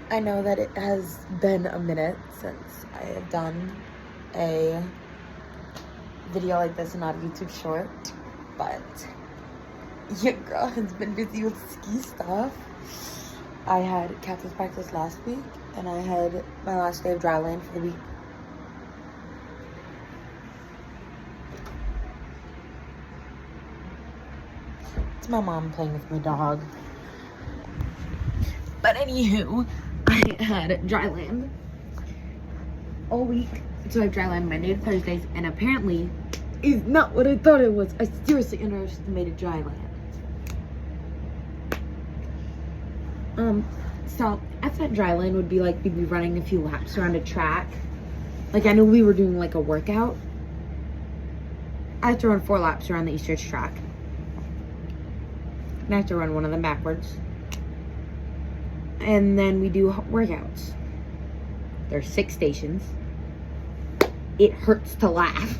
I know that it has been a minute since I have done a video like this, not a YouTube short, but your girl has been busy with ski stuff. I had captain's practice last week, and I had my last day of dryland for the week. It's my mom playing with my dog. But anywho, I had dryland all week. So I have dryland Monday to Thursdays, and apparently is not what I thought it was. I seriously underestimated dryland. So I thought dryland would be like we'd be running a few laps around a track. Like I knew we were doing like a workout. I have to run 4 laps around the East Church track. And I have to run one of them backwards. And then we do workouts. There's 6 stations. It hurts to laugh.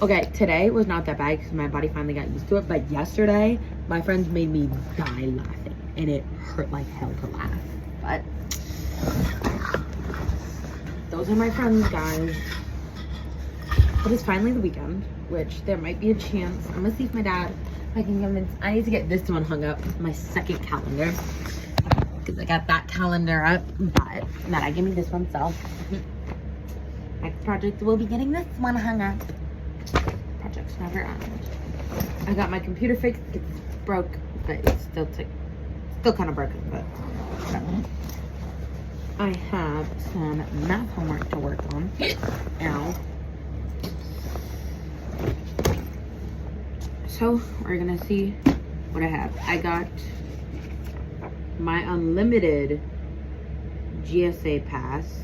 Okay, today was not that bad because my body finally got used to it. But yesterday, my friends made me die laughing. And it hurt like hell to laugh. But those are my friends, guys. But it's finally the weekend, which there might be a chance. I'm gonna see if my dad, I can convince. I need to get this one hung up, my second calendar, because I got that calendar up, but not I give me this one, so next project will be getting this one hung up. Project's never on. I got my computer fixed. It's broke, but it's still kind of broken, but whatever. I have some math homework to work on. Ow. So we're gonna see what I have. I got my unlimited GSA pass.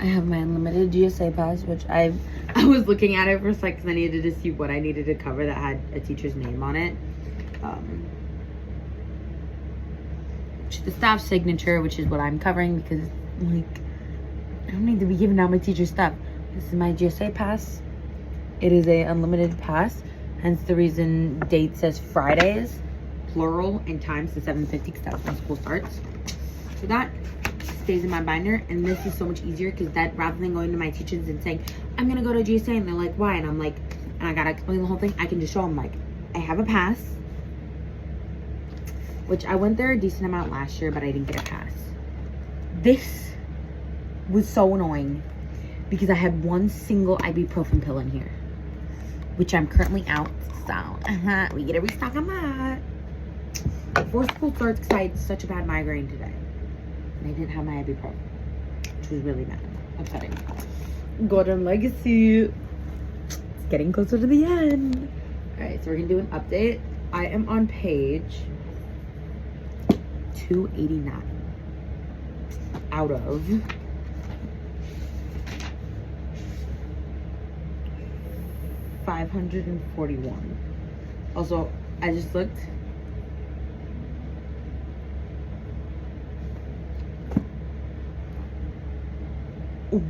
I have my unlimited GSA pass, which I was looking at it for a second because I needed to see what I needed to cover that had a teacher's name on it. The staff signature, which is what I'm covering because like I don't need to be giving out my teacher's stuff. This is my GSA pass. It is a unlimited pass, hence the reason date says Fridays, plural, and times to 7:50 because that's when school starts. So that stays in my binder, and this is so much easier because that rather than going to my teachers and saying I'm gonna go to GSA, and they're like, why? And I'm like, and I gotta explain the whole thing. I can just show them like I have a pass, which I went there a decent amount last year, but I didn't get a pass. This was so annoying because I had one single ibuprofen pill in here, which I'm currently out, so we get a restock on that before school starts because I had such a bad migraine today and I didn't have my ibuprofen, which was really bad, upsetting. Golden Legacy, it's getting closer to the end. All right, so we're gonna do an update. I am on page 289 out of 541. Also, I just looked.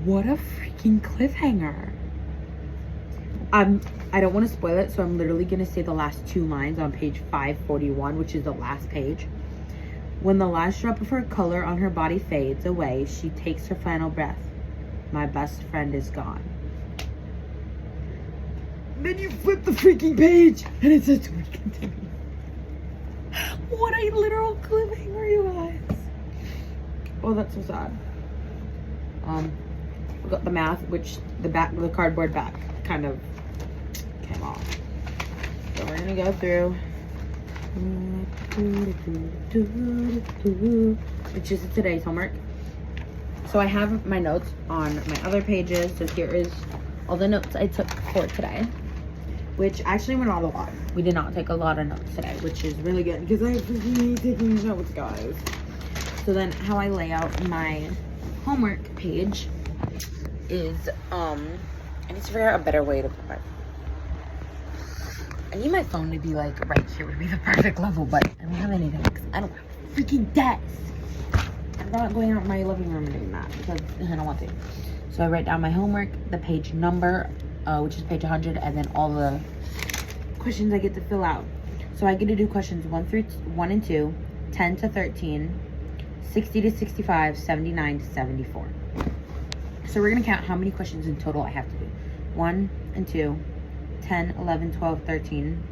What a freaking cliffhanger. I don't want to spoil it, so I'm literally going to say the last 2 lines on page 541, which is the last page. When the last drop of her color on her body fades away, she takes her final breath. My best friend is gone. Then you flip the freaking page and it says to be continued. What a literal cliffhanger, you guys. Oh, that's so sad. We got the math, which the cardboard back kind of came off. So we're gonna go through. Which is today's homework. So I have my notes on my other pages. So here is all the notes I took for today, which actually were not a lot. We did not take a lot of notes today, which is really good because I freaking hate taking notes, guys. So then how I lay out my homework page is, I need to figure out a better way to put my, I need my phone to be like right here would be the perfect level, but I don't have anything because I don't have a freaking desk. I'm not going out in my living room and doing that because I don't want to. So I write down my homework, the page number, which is page 100, and then all the questions I get to fill out. So I get to do questions 1 and 2, 10 to 13, 60 to 65, 79 to 74. So we're going to count how many questions in total I have to do. 1 and 2, 10, 11, 12, 13,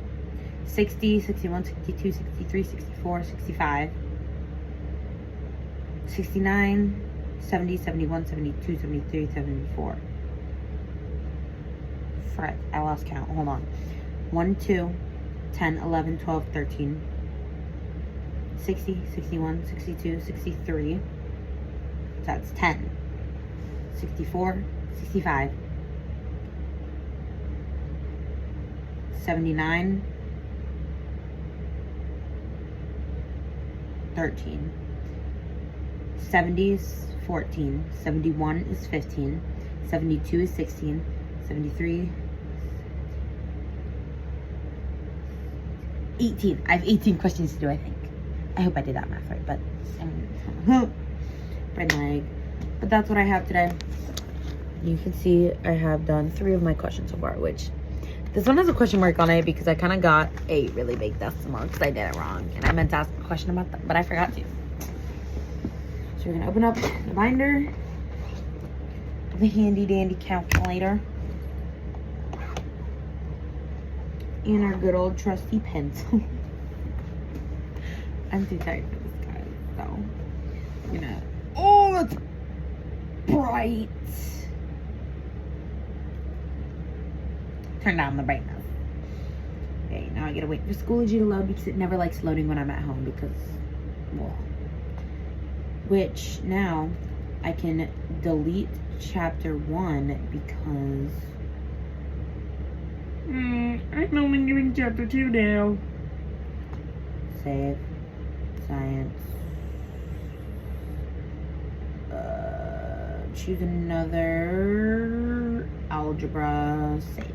60, 61, 62, 63, 64, 65, 69, 70, 71, 72, 73, 74. Frick, I lost count. Hold on. 1, 2, 10, 11, 12, 13, 60, 61, 62, 63. So that's 10. 64, 65, 79, 13. 70 is 14, 71 is 15, 72 is 16, 73, 18. I have 18 questions to do, I think. I hope I did that math right, but but that's what I have today. You can see I have done 3 of my questions so far, which this one has a question mark on it because I kind of got a really big decimal because I did it wrong, and I meant to ask a question about that, but I forgot to. So we're gonna open up the binder, the handy dandy calculator, and our good old trusty pencil. I'm too tired for this, guys, so I'm gonna, oh, that's bright. Turn down the brightness. Okay, now I gotta wait for Schoology to load because it never likes loading when I'm at home because, well, which now I can delete chapter 1 because I'm only doing chapter 2 now. Save. Science. Choose another. Algebra. Save.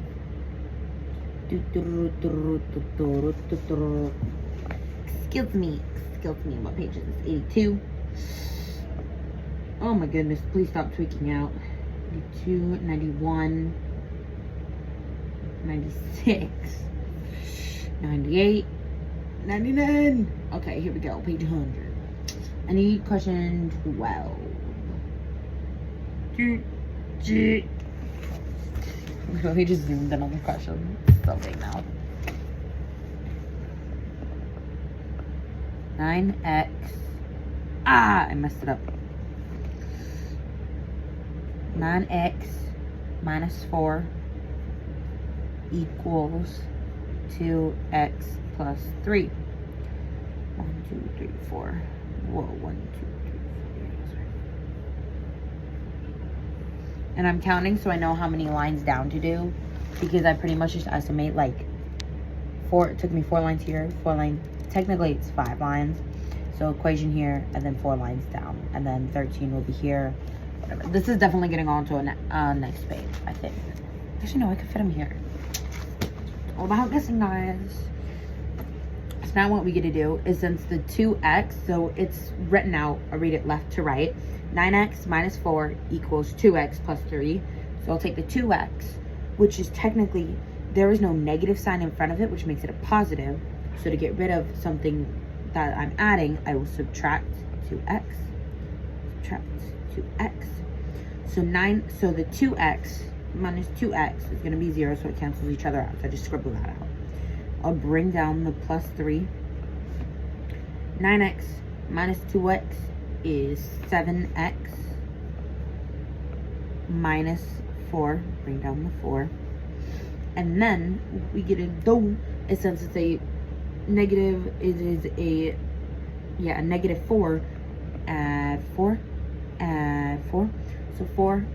Excuse me. What page is this? 82. Oh my goodness. Please stop tweaking out. 92, 91, 96, 98, 99. Okay, here we go. Page 100. I need question 12. We just zoomed in on the question. It's so big now. 9x. I messed it up. 9x minus 4 equals 2x plus 3. 1, 2, 3, 4. Whoa, 1, 2, 3, 4. And I'm counting so I know how many lines down to do, because I pretty much just estimate like 4. It took me 4 lines here, 4 lines. Technically it's 5 lines. So equation here, and then 4 lines down, and then 13 will be here. Whatever. This is definitely getting on to a next page, I think. Actually, no, I could fit them here. It's all about guessing, guys. So now what we get to do is, since the 2x, so it's written out, I'll read it left to right. 9x minus 4 equals 2x plus 3. So I'll take the 2x, which is technically, there is no negative sign in front of it, which makes it a positive. So to get rid of something that I'm adding, I will subtract 2x. Subtract 2x. So the 2x minus 2x is going to be 0, so it cancels each other out. So I just scribble that out. I'll bring down the plus 3. 9x minus 2x is 7x minus 4. Bring down the 4. And then we get a do, since it's a negative, it is a negative 4. Add 4. Add 4. So 4,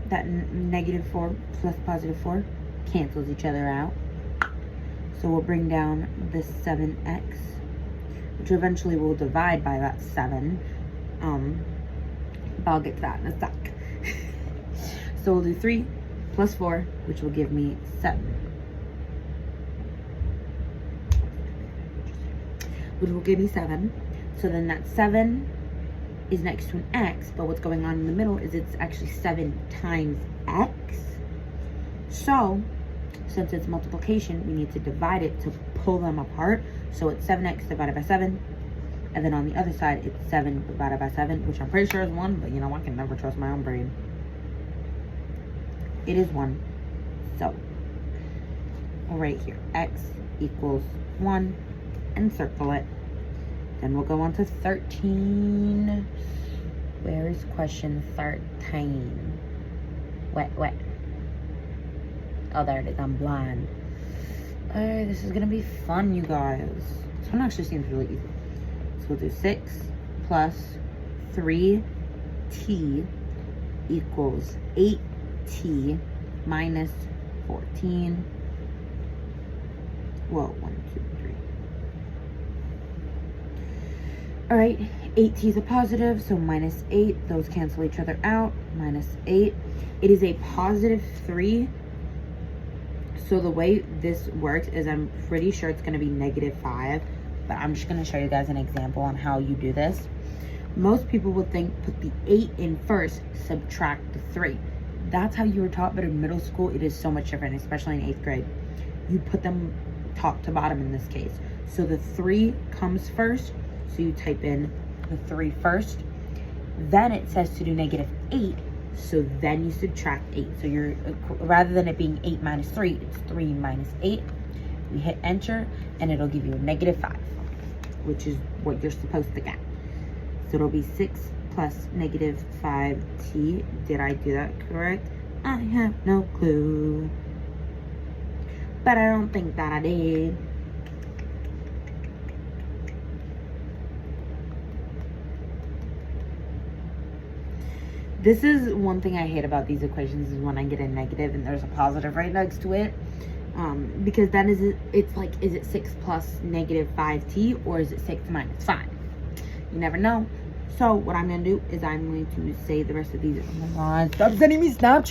that negative 4 plus positive 4 cancels each other out. So we'll bring down this 7x, which eventually will divide by that 7. But I'll get to that in a sec. So we'll do 3 plus 4, which will give me 7. Which will give me 7. So then that 7 is next to an x, but what's going on in the middle is it's actually 7 times x. So Since it's multiplication, we need to divide it to pull them apart. So it's 7x divided by 7. And then on the other side, it's 7 divided by 7, which I'm pretty sure is 1. But, you know, I can never trust my own brain. It is 1. So, right here, x equals 1. And circle it. Then we'll go on to 13. Where is question 13? Wet. Oh, there it is. I'm blind. Alright, this is going to be fun, you guys. This one actually seems really easy. So we'll do 6 plus 3t equals 8t minus 14. Whoa, 1, 2, 3. Alright, 8t is a positive, so minus 8. Those cancel each other out. Minus 8. It is a positive 3. So the way this works is I'm pretty sure it's going to be negative 5. But I'm just going to show you guys an example on how you do this. Most people would think put the 8 in first, subtract the 3. That's how you were taught, but in middle school it is so much different, especially in 8th grade. You put them top to bottom in this case. So the 3 comes first. So you type in the 3 first. Then it says to do negative 8. So then you subtract 8. So you're, rather than it being 8 minus 3, it's 3 minus 8. You hit enter and it'll give you a negative 5, which is what you're supposed to get. So it'll be 6 plus negative 5t. Did I do that correct? I have no clue. But I don't think that I did. This is one thing I hate about these equations is when I get a negative and there's a positive right next to it. Because then it's like, is it 6 plus negative 5t or is it 6 minus 5? You never know. So what I'm going to do is I'm going to say the rest of these. Oh my God, stop sending me Snapchat.